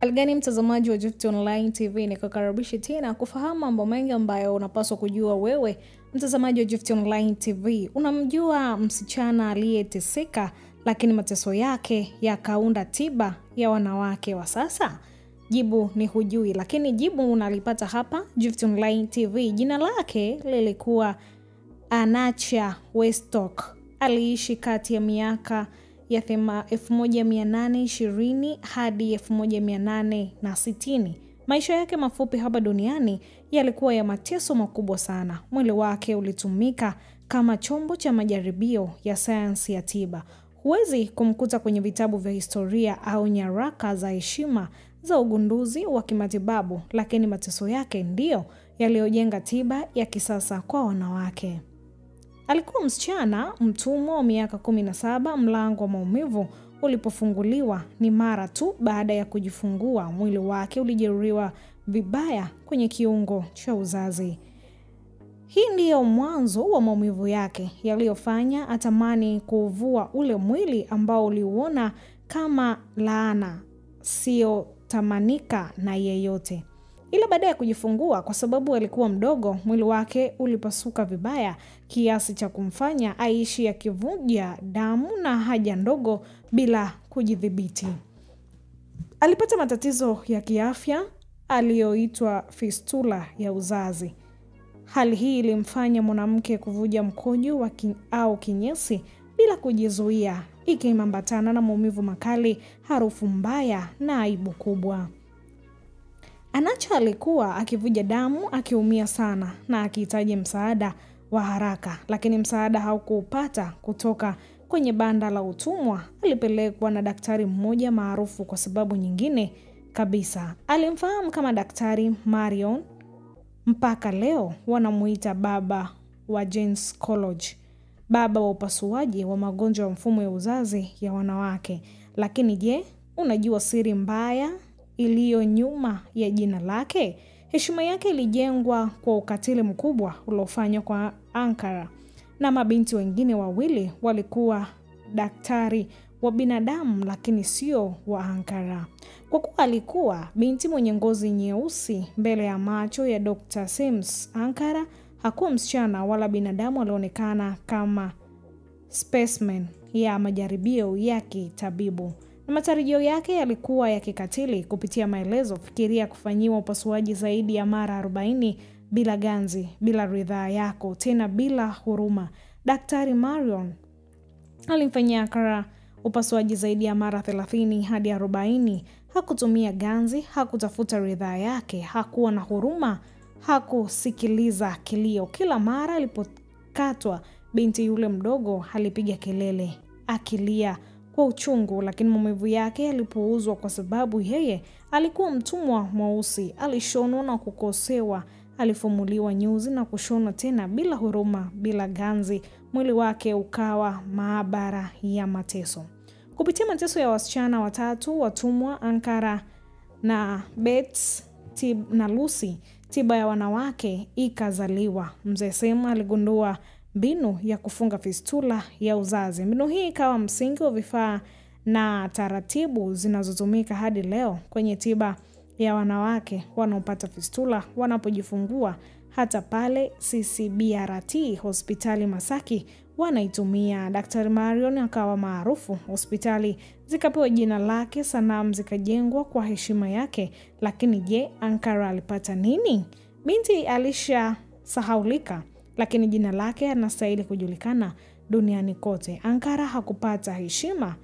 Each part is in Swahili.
Aligani mtazamaji wa Gift Online TV, nikukaribisha tena kufahamu mambo mengi ambayo unapaswa kujua wewe mtazamaji wa Gift Online TV. Unamjua msichana aliyeteseka lakini mateso yake yakaunda tiba ya wanawake wa sasa? Jibu ni hujui, lakini jibu unalipata hapa Gift Online TV. Jina lake lilikuwa Anacha Westhoek. Aliishi kati ya miaka ya 1820 hadi 1860. Maisha yake mafupi hapa duniani yalikuwa ya mateso makubwa sana. Mwili wake ulitumika kama chombo cha majaribio ya sayansi ya tiba. Huwezi kumkuta kwenye vitabu vya historia au nyaraka za heshima za ugunduzi wa kimatibabu, lakini mateso yake ndiyo yaliyojenga tiba ya kisasa kwa wanawake. Alikuwa msichana mtumwa wa miaka 17. Mlango wa maumivu ulipofunguliwa ni mara tu baada ya kujifungua. Mwili wake ulijeruhiwa vibaya kwenye kiungo cha uzazi. Hii ndiyo mwanzo wa maumivu yake yaliyofanya atamani kuvua ule mwili ambao uliuona kama laana, sio tamanika na yeyote. Ila baada ya kujifungua, kwa sababu alikuwa mdogo, mwili wake ulipasuka vibaya kiasi cha kumfanya aishi akivuja damu na haja ndogo bila kujidhibiti. Alipata matatizo ya kiafya aliyoitwa fistula ya uzazi. Hali hii ilimfanya mwanamke kuvuja mkojo au kinyesi bila kujizuia, ikiambatana na maumivu makali, harufu mbaya na aibu kubwa. Anacha alikuwa akivuja damu, akiumia sana na akihitaji msaada wa haraka, lakini msaada haukupata kutoka kwenye banda la utumwa. Alipelekwa na daktari mmoja maarufu kwa sababu nyingine kabisa. Alimfahamu kama Daktari Marion. Mpaka leo wanamuita baba wa gynecology, baba wa upasuaji wa magonjwa ya mfumo ya uzazi ya wanawake. Lakini je, unajua siri mbaya iliyo nyuma ya jina lake? Heshima yake ilijengwa kwa ukatili mkubwa uliofanywa kwa Ankara, na mabinti wengine wawili walikuwa daktari wa binadamu lakini sio wa Ankara. Kwa kuwa alikuwa binti mwenye ngozi nyeusi mbele ya macho ya Dr. Sims, Ankara hakuwa msichana wala binadamu. Alionekana kama specimen ya majaribio ya kitabibu, na matarajio yake yalikuwa ya kikatili. Kupitia maelezo, fikiria kufanyiwa upasuaji zaidi ya mara 40 bila ganzi, bila ridhaa yako, tena bila huruma. Daktari Marion alimfanyia Ankara upasuaji zaidi ya mara 30 hadi 40. Hakutumia ganzi, hakutafuta ridhaa yake, hakuwa na huruma, hakusikiliza kilio. Kila mara alipokatwa, binti yule mdogo alipiga kelele akilia kwa uchungu, lakini maumivu yake yalipuuzwa kwa sababu yeye alikuwa mtumwa mweusi. Alishonwa na kukosewa, alifumuliwa nyuzi na kushonwa tena bila huruma, bila ganzi. Mwili wake ukawa maabara ya mateso. Kupitia mateso ya wasichana watatu watumwa, Ankara na Bets na Lucy, tiba ya wanawake ikazaliwa. Mzee Sem aligundua mbinu ya kufunga fistula ya uzazi. Mbinu hii ikawa msingi wa vifaa na taratibu zinazotumika hadi leo kwenye tiba ya wanawake wanaopata fistula wanapojifungua. Hata pale CCBRT hospitali Masaki wanaitumia. Daktari Marion akawa maarufu, hospitali zikapewa jina lake, sanamu zikajengwa kwa heshima yake. Lakini je, Ankara alipata nini? Binti alishasahaulika, lakini jina lake anastahili kujulikana duniani kote. Ankara hakupata heshima,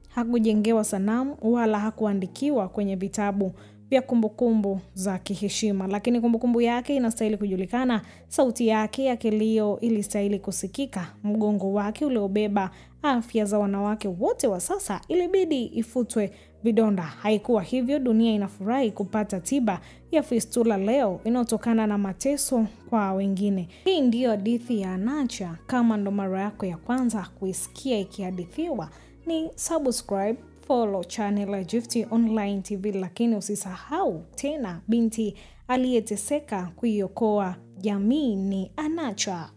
hakujengewa sanamu wala hakuandikiwa kwenye vitabu vya kumbukumbu za kiheshima, lakini kumbukumbu yake inastahili kujulikana. Sauti yake ya kilio ilistahili kusikika. Mgongo wake uliobeba afya za wanawake wote wa sasa ilibidi ifutwe vidonda. Haikuwa hivyo. Dunia inafurahi kupata tiba ya fistula leo inayotokana na mateso kwa wengine. Hii ndiyo hadithi ya Anacha. Kama ndo mara yako ya kwanza kuisikia ikihadithiwa, ni subscribe, follow channel ya Gift Online TV, lakini usisahau tena, binti aliyeteseka kuiokoa jamii ni Anacha.